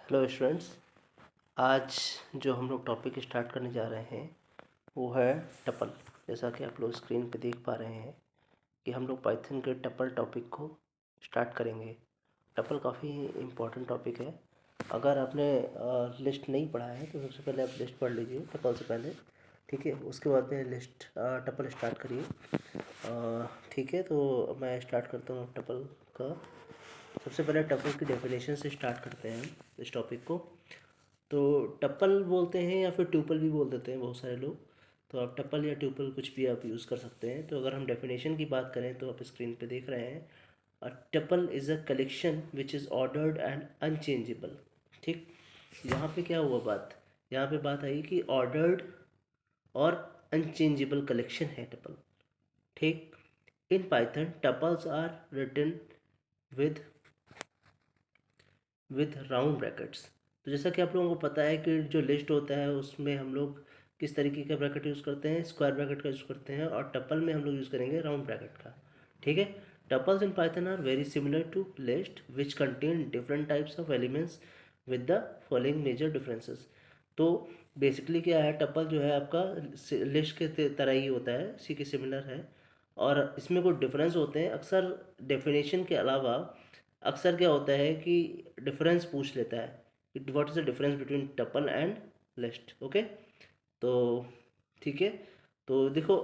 Hello students. आज जो हम लोग टॉपिक स्टार्ट करने जा रहे हैं वो है टपल। जैसा कि आप लोग स्क्रीन पे देख पा रहे हैं कि हम लोग पाइथन के टपल टॉपिक को स्टार्ट करेंगे। टपल काफ़ी इम्पोर्टेंट टॉपिक है। अगर आपने लिस्ट नहीं पढ़ा है तो सबसे पहले आप लिस्ट पढ़ लीजिए टपल से पहले, ठीक है। उसके बाद में लिस्ट टपल स्टार्ट करिए। ठीक है, तो मैं स्टार्ट करता हूँ टपल का। सबसे पहले टपल की डेफिनेशन से स्टार्ट करते हैं इस टॉपिक को। तो टप्पल बोलते हैं या फिर ट्यूपल भी बोल देते हैं बहुत सारे लोग। तो आप टप्पल या ट्यूपल कुछ भी आप यूज़ कर सकते हैं। तो अगर हम डेफिनेशन की बात करें तो आप स्क्रीन पे देख रहे हैं, a tuple is a collection which is ordered and unchangeable. ठीक, यहाँ पे क्या हुआ बात, यहाँ पे बात आई कि ऑर्डर्ड और अनचेंजेबल कलेक्शन है टप्पल। ठीक, in Python tuples are written with round brackets. तो जैसा कि आप लोगों को पता है कि जो लिस्ट होता है उसमें हम लोग किस तरीके का ब्रैकेट यूज़ करते हैं, स्क्वायर ब्रैकेट का यूज़ करते हैं, और टपल में हम लोग यूज़ करेंगे राउंड ब्रैकेट का। ठीक है, tuples in Python are very similar to list which contain different types of elements with the following major differences. तो बेसिकली क्या है, टपल जो है आपका लिस्ट के तरह ही होता है, इसी के सिमिलर है। और इसमें कुछ डिफरेंस होते हैं। अक्सर डेफिनेशन के अलावा अक्सर क्या होता है कि डिफरेंस पूछ लेता है कि what is the difference between tuple and list. Okay, तो ठीक है। तो देखो,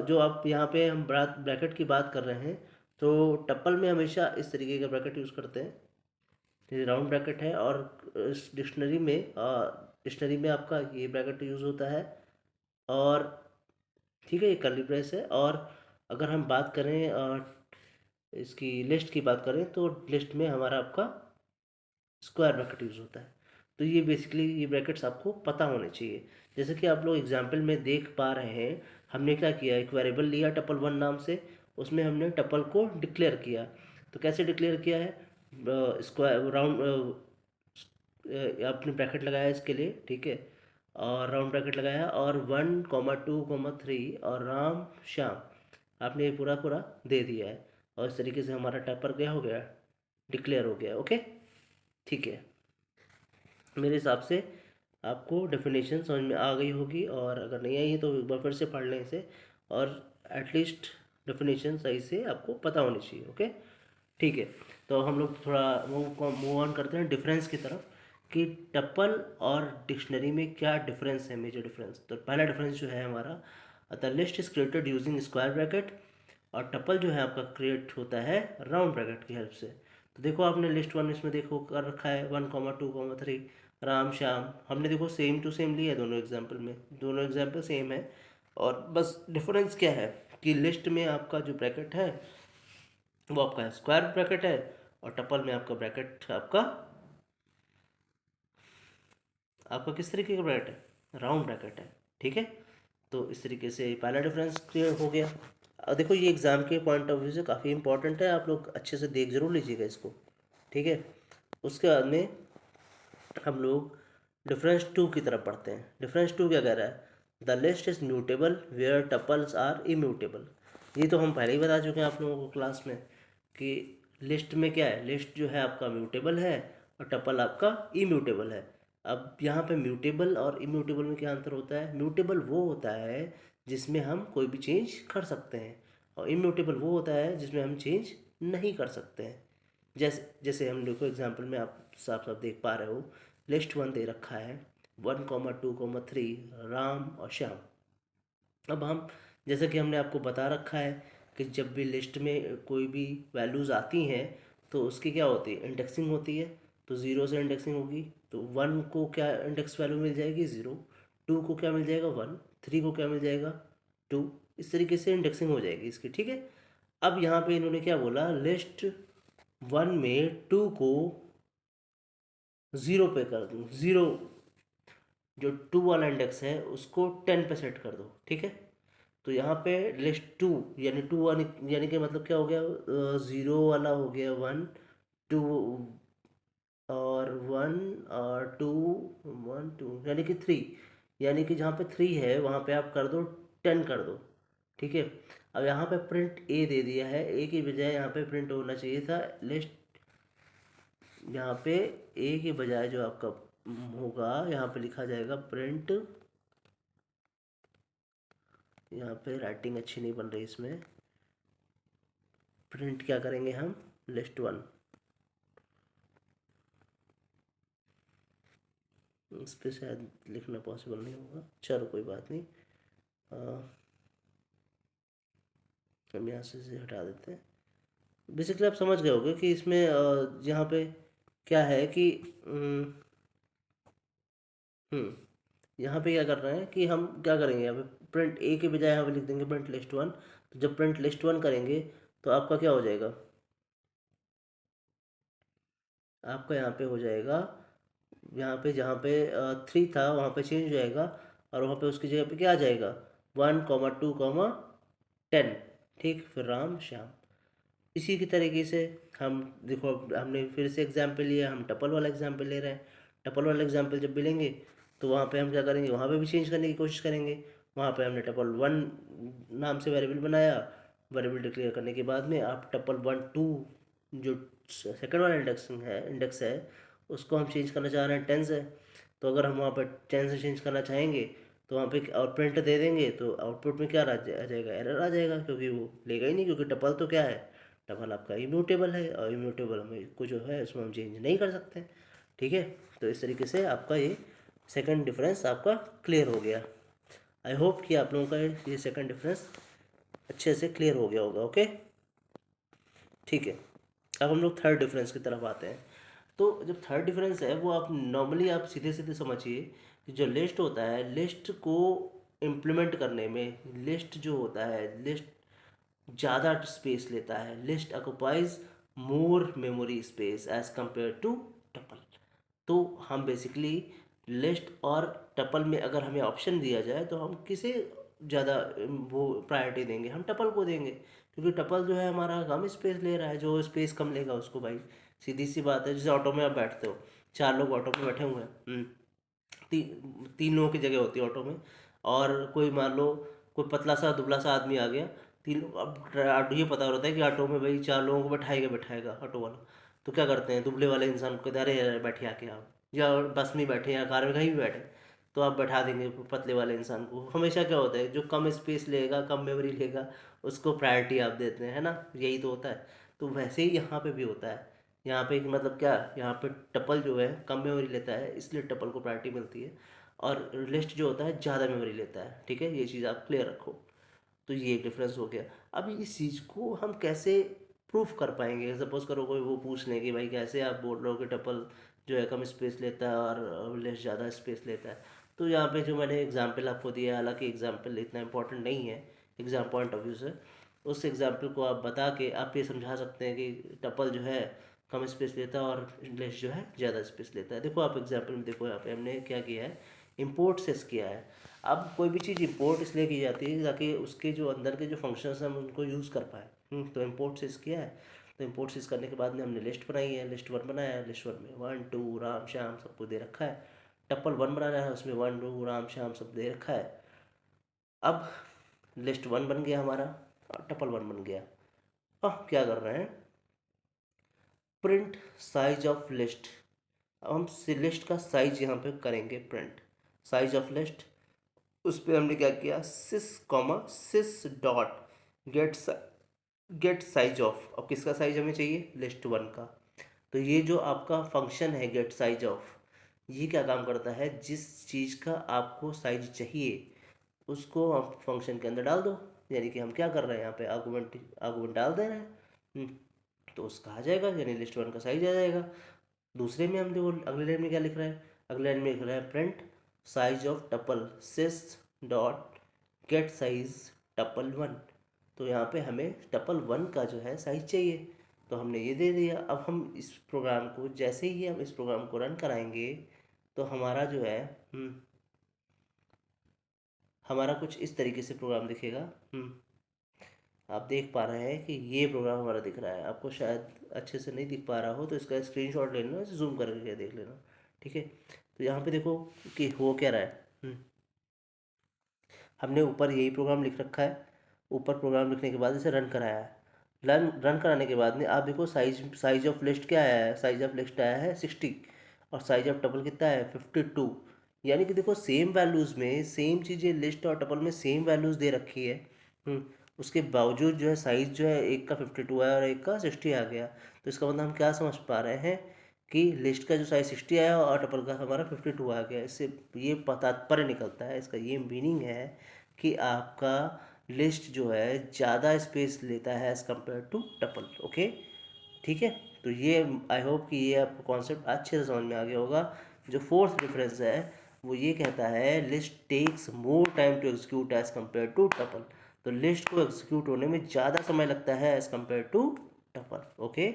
जो आप यहाँ पे हम ब्रैकेट की बात कर रहे हैं, तो टप्पल में हमेशा इस तरीके का ब्रैकेट यूज़ करते हैं, ये राउंड ब्रैकेट है। और इस डिक्शनरी में आपका ये ब्रैकेट यूज़ होता है। और ठीक है, ये कर्ली ब्रेस है। और अगर हम बात करें इसकी लिस्ट की बात करें तो लिस्ट में हमारा आपका स्क्वायर ब्रैकेट यूज़ होता है। तो ये बेसिकली ये ब्रैकेट्स आपको पता होने चाहिए। जैसे कि आप लोग एग्जाम्पल में देख पा रहे हैं, हमने क्या किया, एक वेरिएबल लिया टपल वन नाम से, उसमें हमने टपल को डिक्लेयर किया। तो कैसे डिक्लेयर किया है, स्क्वायर राउंड आपने ब्रैकेट लगाया इसके लिए, ठीक है, और राउंड ब्रैकेट लगाया, और 1, 2, 3 और राम श्याम आपने ये पूरा पूरा दे दिया है। और इस तरीके से हमारा टैपर क्या हो गया, डिक्लेयर हो गया। ओके, ठीक है। मेरे हिसाब से आपको डेफिनेशन समझ में आ गई होगी, और अगर नहीं आई है तो एक बार फिर से पढ़ लें इसे, और एटलीस्ट डेफिनेशन सही से आपको पता होनी चाहिए। ओके, ठीक है। तो हम लोग थोड़ा मूव ऑन करते हैं डिफरेंस की तरफ, कि टप्पल और डिक्शनरी में क्या डिफरेंस है, मेजर डिफरेंस। तो पहला डिफरेंस जो है हमारा, the list is created using square bracket, और टप्पल जो है आपका क्रिएट होता है राउंड ब्रैकेट की हेल्प से। तो देखो आपने लिस्ट वन इसमें देखो कर रखा है, 1, 2, 3 राम श्याम, हमने देखो सेम टू सेम लिया है दोनों एग्जाम्पल में, दोनों एग्जाम्पल सेम है। और बस डिफरेंस क्या है कि लिस्ट में आपका जो ब्रैकेट है वो आपका स्क्वायर ब्रैकेट है, और टपल में आपका ब्रैकेट आपका आपका किस तरीके का ब्रैकेट है, राउंड ब्रैकेट है। ठीक है, तो इस तरीके से पहला डिफरेंस क्लियर हो गया। अब देखो ये एग्ज़ाम के पॉइंट ऑफ व्यू से काफ़ी इंपॉर्टेंट है, आप लोग अच्छे से देख जरूर लीजिएगा इसको, ठीक है। उसके बाद में हम लोग डिफरेंस टू की तरफ पढ़ते हैं। डिफरेंस टू क्या कह रहा है, the list is mutable where tuples are immutable. ये तो हम पहले ही बता चुके हैं आप लोगों को क्लास में कि लिस्ट में क्या है, लिस्ट जो है आपका म्यूटेबल है और टपल आपका इम्यूटेबल है। अब यहाँ पे म्यूटेबल और इम्यूटेबल में क्या अंतर होता है, म्यूटेबल वो होता है जिसमें हम कोई भी चेंज कर सकते हैं, और इम्यूटेबल वो होता है जिसमें हम चेंज नहीं कर सकते हैं। जैसे जैसे हम देखो एग्जांपल में आप साफ साफ देख पा रहे हो, लिस्ट वन दे रखा है, 1, 2, 3 राम और श्याम। अब हम, जैसे कि हमने आपको बता रखा है कि जब भी लिस्ट में कोई भी वैल्यूज़ आती हैं तो उसकी क्या होती है, इंडेक्सिंग होती है। तो ज़ीरो से इंडेक्सिंग होगी, तो वन को क्या इंडेक्स वैल्यू मिल जाएगी, ज़ीरो। टू को क्या मिल जाएगा, वन। थ्री को क्या मिल जाएगा, टू। इस तरीके से इंडेक्सिंग हो जाएगी इसकी, ठीक है। अब यहाँ पे इन्होंने क्या बोला, लिस्ट वन में टू को ज़ीरो पे कर दूँ, ज़ीरो जो टू वाला इंडेक्स है उसको 10 पे सेट कर दो, ठीक है। तो यहाँ पे लिस्ट टू यानी टू वन, यानी कि मतलब क्या हो गया, ज़ीरो वाला हो गया वन, टू और वन और टू, वन टू यानी कि थ्री, यानी कि जहाँ पे थ्री है वहाँ पे आप कर दो 10 कर दो, ठीक है। अब यहाँ पे प्रिंट ए दे दिया है, ए की बजाय यहाँ पे प्रिंट होना चाहिए था लिस्ट यहाँ पे ए के बजाय जो आपका होगा यहाँ पे लिखा जाएगा प्रिंट, यहाँ पे राइटिंग अच्छी नहीं बन रही इसमें, प्रिंट क्या करेंगे हम, लिस्ट वन। इस पर शायद लिखना पॉसिबल नहीं होगा, चलो कोई बात नहीं, हम यहाँ से इसे हटा देते हैं। बेसिकली आप समझ गए होगे कि इसमें यहाँ पे क्या है कि यहाँ पे क्या कर रहे हैं कि हम क्या करेंगे, यहाँ पे प्रिंट ए के बजाय यहाँ पे लिख देंगे प्रिंट लिस्ट वन। तो जब प्रिंट लिस्ट वन करेंगे तो आपका क्या हो जाएगा, आपका यहाँ पे हो जाएगा, यहाँ पे जहाँ पे थ्री था वहाँ पे चेंज हो जाएगा, और वहाँ पे उसकी जगह पे क्या आ जाएगा, 1, 2, 10। ठीक, फिर राम श्याम। इसी की तरीके से हम देखो, हमने फिर से एग्जाम्पल लिया, हम टपल वाला एग्जाम्पल ले रहे हैं। टपल वाला एग्जाम्पल जब भी लेंगे तो वहाँ पे हम क्या करेंगे, वहाँ पे भी चेंज करने की कोशिश करेंगे। वहाँ पे हमने टपल वन नाम से वेरिएबल बनाया, वेरिएबल डिक्लेयर करने के बाद में आप टपल 1, 2 जो सेकंड वाला इंडेक्स है उसको हम चेंज करना चाह रहे हैं 10 से। तो अगर हम वहाँ पर 10 से चेंज करना चाहेंगे तो वहाँ पे और प्रिंट दे देंगे तो आउटपुट में क्या आ जाएगा, एरर आ जाएगा, क्योंकि वो लेगा ही नहीं, क्योंकि टपल तो क्या है, टपल आपका इम्यूटेबल है, और इम्यूटेबल हमें को जो है उसमें हम चेंज नहीं कर सकते। ठीक है, तो इस तरीके से आपका ये सेकंड डिफरेंस आपका क्लियर हो गया। आई होप कि आप लोगों का ये सेकंड डिफरेंस अच्छे से क्लियर हो गया होगा। ओके, ठीक है, अब हम लोग थर्ड डिफरेंस की तरफ आते हैं। तो जब थर्ड डिफरेंस है वो आप नॉर्मली आप सीधे सीधे समझिए कि जो लिस्ट होता है, लिस्ट को इम्प्लीमेंट करने में, लिस्ट जो होता है, लिस्ट ज़्यादा स्पेस लेता है, list occupies more memory space as compare to tuple. तो हम बेसिकली लिस्ट और टपल में अगर हमें ऑप्शन दिया जाए तो हम किसे ज़्यादा वो प्रायोरिटी देंगे, हम टपल को देंगे, क्योंकि टपल जो है हमारा कम स्पेस ले रहा है, जो स्पेस कम लेगा उसको भाई सीधी सी बात है। जैसे ऑटो में आप बैठते हो, चार लोग ऑटो में बैठे हुए हैं, तीन लोगों की जगह होती है ऑटो में, और कोई मान लो कोई पतला सा दुबला सा आदमी आ गया, तीन, अब ये पता होता है कि ऑटो में भाई चार लोगों को बैठाएगा बैठाएगा ऑटो वाला, तो क्या करते हैं, दुबले वाले इंसान को कहते हैं अरे अरे बैठे आके आप, या बस में बैठे या कार में कहीं भी बैठे, तो आप बैठा देंगे पतले वाले इंसान को। हमेशा क्या होता है, जो कम स्पेस लेगा, कम मेमोरी लेगा, उसको प्रायोरिटी आप देते हैं, है ना, यही तो होता है। तो वैसे ही यहाँ पे भी होता है, यहाँ पे कि मतलब क्या, यहाँ पे टपल जो है कम मेमोरी लेता है इसलिए टपल को प्रायोरिटी मिलती है, और लिस्ट जो होता है ज़्यादा मेमोरी लेता है। ठीक है, ये चीज़ आप क्लियर रखो। तो ये एक डिफरेंस हो गया। अब इस चीज़ को हम कैसे प्रूफ कर पाएंगे, सपोज करो कोई वो पूछ लें कि भाई कैसे आप बोल रहे हो कि टपल जो है कम स्पेस लेता है और लिस्ट ज़्यादा स्पेस लेता है। तो यहाँ पे जो मैंने एग्जांपल आपको दिया है, हालांकि एग्जांपल इतना इंपॉर्टेंट नहीं है एग्जाम पॉइंट ऑफ व्यू से, उस एग्जांपल को आप बता के आप ये समझा सकते हैं कि टपल जो है कम स्पेस लेता है और लिस्ट जो है ज़्यादा स्पेस लेता है। देखो आप एग्जाम्पल में देखो, यहाँ पे हमने क्या किया है, इम्पोर्ट सेस किया है। अब कोई भी चीज़ इंपोर्ट इसलिए की जाती है ताकि उसके जो अंदर के जो फंक्शंस हैं हम उनको यूज़ कर पाए। तो इंपोर्ट सेस किया है, तो इंपोर्ट सेस करने के बाद में हमने लिस्ट बनाई है, लिस्ट वन बनाया है, लिस्ट वन में 1, 2 राम श्याम सबको दे रखा है। टप्पल वन बनाना है, उसमें 1, 2 राम श्याम सब दे रखा है। अब लिस्ट वन बन गया हमारा और टप्पल वन बन गया। अब क्या कर रहे हैं, प्रिंट साइज ऑफ लिस्ट। अब हम लिस्ट का साइज यहाँ पे करेंगे प्रिंट, साइज ऑफ लिस्ट। उस पर हमने क्या किया, सिस dot get get size of. अब किसका साइज हमें चाहिए, लिस्ट वन का। तो ये जो आपका फंक्शन है गेट साइज ऑफ, ये क्या काम करता है, जिस चीज़ का आपको साइज चाहिए उसको आप फंक्शन के अंदर डाल दो। यानी कि हम क्या कर रहे हैं, यहाँ पे आर्गूमेंट आर्गूमेंट डाल दे रहे हैं। तो उसका आ जाएगा, यानी लिस्ट वन का साइज आ जाएगा। दूसरे में हम देखो अगले लाइन में क्या लिख रहा है, अगले लाइन में लिख रहा है print size of tuple sys dot get size tuple one. तो यहाँ पे हमें टपल वन का जो है साइज चाहिए, तो हमने ये दे दिया। अब हम इस प्रोग्राम को, जैसे ही हम इस प्रोग्राम को रन कराएंगे तो हमारा जो है हमारा कुछ इस तरीके से प्रोग्राम दिखेगा। आप देख पा रहे हैं कि ये प्रोग्राम हमारा दिख रहा है, आपको शायद अच्छे से नहीं दिख पा रहा हो तो इसका स्क्रीनशॉट ले लेना, जूम करके देख लेना। ठीक है, तो यहाँ पे देखो कि हो क्या रहा है। हमने ऊपर यही प्रोग्राम लिख रखा है, ऊपर प्रोग्राम लिखने के बाद इसे रन कराया है। रन रन कराने के बाद में आप देखो साइज ऑफ लिस्ट क्या आया है, साइज ऑफ लिस्ट आया है 60 और साइज ऑफ टपल कितना है 52। यानी कि देखो सेम वैल्यूज़ में सेम चीज़ें लिस्ट और टपल में सेम वैल्यूज़ दे रखी है। हम्म, उसके बावजूद जो है साइज जो है एक का 52 है और एक का 60 आ गया। तो इसका मतलब हम क्या समझ पा रहे हैं कि लिस्ट का जो साइज 60 आया और टपल का हमारा 52 आ गया। इससे ये तात्पर्य निकलता है, इसका ये मीनिंग है कि आपका लिस्ट जो है ज़्यादा स्पेस लेता है as compare to tuple. Okay, ठीक है। तो ये आई होप कि ये आपको कॉन्सेप्ट अच्छे से समझ में आ गया होगा। जो फोर्थ डिफरेंस है वो ये कहता है list takes more time to execute as compare to tuple. तो लिस्ट को एग्जीक्यूट होने में ज़्यादा समय लगता है as compare to tuple. Okay,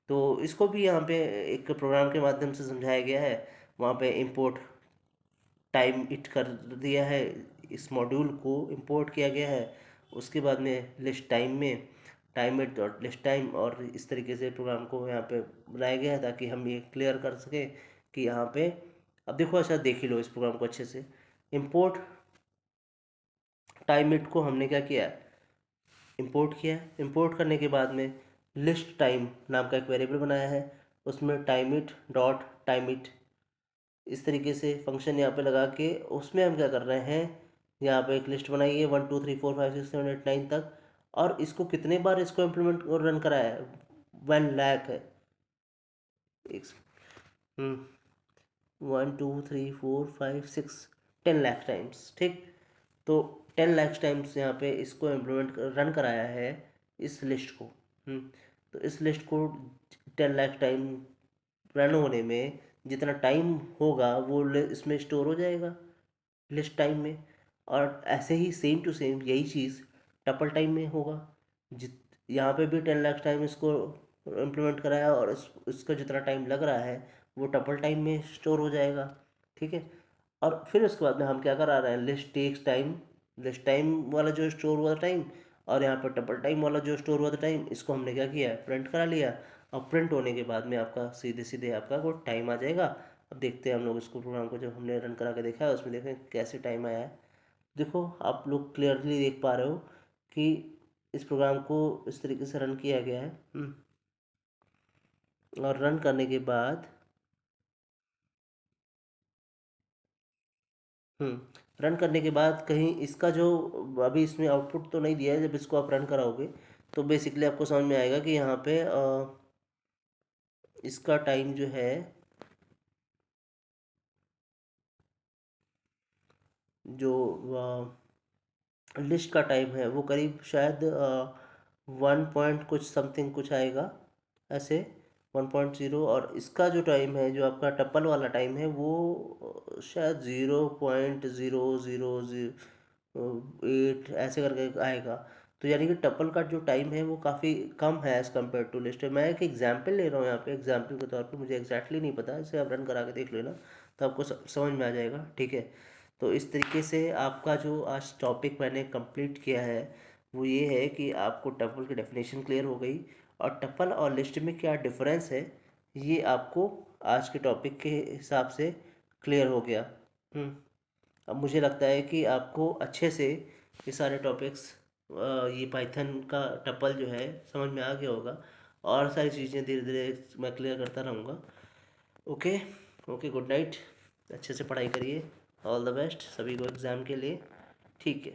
तो इसको भी यहाँ पे एक प्रोग्राम के माध्यम से समझाया गया है। वहाँ पे इंपोर्ट टाइम इट कर दिया है, इस मॉड्यूल को इंपोर्ट किया गया है। उसके बाद में लिस्ट टाइम में time it dot list time, और इस तरीके से प्रोग्राम को यहाँ पे बनाया गया है ताकि हम ये क्लियर कर सकें कि यहाँ पे अब देखो, अच्छा देख ही लो इस प्रोग्राम को अच्छे से। इंपोर्ट टाइम इट को हमने क्या किया है, इंपोर्ट किया है। इंपोर्ट करने के बाद में लिस्ट टाइम नाम का एक वेरिएबल बनाया है, उसमें time it dot time it इस तरीके से फंक्शन यहाँ पे लगा के उसमें हम क्या कर रहे हैं, यहाँ पे एक लिस्ट बनाई है 1 2 3 4 5 6 7 8 9 तक। और इसको कितने बार इसको इम्प्लीमेंट और रन कराया है, 1 लाख है। एक 1 2 3 4 5 6 10 लाख टाइम्स, ठीक। तो 10 लाख टाइम्स यहाँ पे इसको इम्प्लीमेंट रन कराया है इस लिस्ट को। तो इस लिस्ट को 10 लाख टाइम रन होने में जितना टाइम होगा वो इसमें स्टोर हो जाएगा लिस्ट टाइम में। और ऐसे ही सेम टू सेम यही चीज़ टपल टाइम में होगा। जित यहाँ पे भी 10 लाख टाइम इसको इम्प्लीमेंट कराया और इसका जितना टाइम लग रहा है वो टपल टाइम में स्टोर हो जाएगा, ठीक है। और फिर उसके बाद में हम क्या करा रहे हैं, list takes time, list time वाला जो स्टोर हुआ था टाइम और यहाँ पर टपल टाइम वाला जो स्टोर हुआ था टाइम, इसको हमने क्या किया प्रिंट करा लिया। और प्रिंट होने के बाद में आपका सीधे सीधे आपका वो टाइम आ जाएगा। अब देखते हैं हम लोग इसको प्रोग्राम को, जब हमने रन करा के देखा है उसमें देखें कैसे टाइम आया है। देखो आप लोग क्लियरली देख पा रहे हो कि इस प्रोग्राम को इस तरीके से रन किया गया है। और रन करने के बाद रन करने के बाद कहीं इसका जो अभी इसमें आउटपुट तो नहीं दिया है, जब इसको आप रन कराओगे तो बेसिकली आपको समझ में आएगा कि यहाँ पे इसका टाइम जो है, जो लिस्ट का टाइम है वो करीब शायद 1 पॉइंट कुछ समथिंग कुछ आएगा ऐसे, 1.0। और इसका जो टाइम है, जो आपका टप्पल वाला टाइम है, वो शायद 0.0008 ऐसे करके आएगा। तो यानी कि टप्पल का जो टाइम है वो काफ़ी कम है एज़ कम्पेयर टू लिस्ट। मैं एक एग्जाम्पल ले रहा हूँ यहाँ पे, एग्जाम्पल के तौर पे, मुझे एग्जैक्टली नहीं पता, इसे आप रन करा के देख लेना तो आपको समझ में आ जाएगा, ठीक है। तो इस तरीके से आपका जो आज टॉपिक मैंने कंप्लीट किया है वो ये है कि आपको टपल की डेफिनेशन क्लियर हो गई और टपल और लिस्ट में क्या डिफरेंस है ये आपको आज के टॉपिक के हिसाब से क्लियर हो गया। अब मुझे लगता है कि आपको अच्छे से ये सारे टॉपिक्स, ये पाइथन का टपल जो है समझ में आ गया होगा। और सारी चीज़ें धीरे धीरे मैं क्लियर करता रहूँगा। Okay, okay, good night. अच्छे से पढ़ाई करिए। ऑल द बेस्ट सभी को एग्ज़ाम के लिए, ठीक है।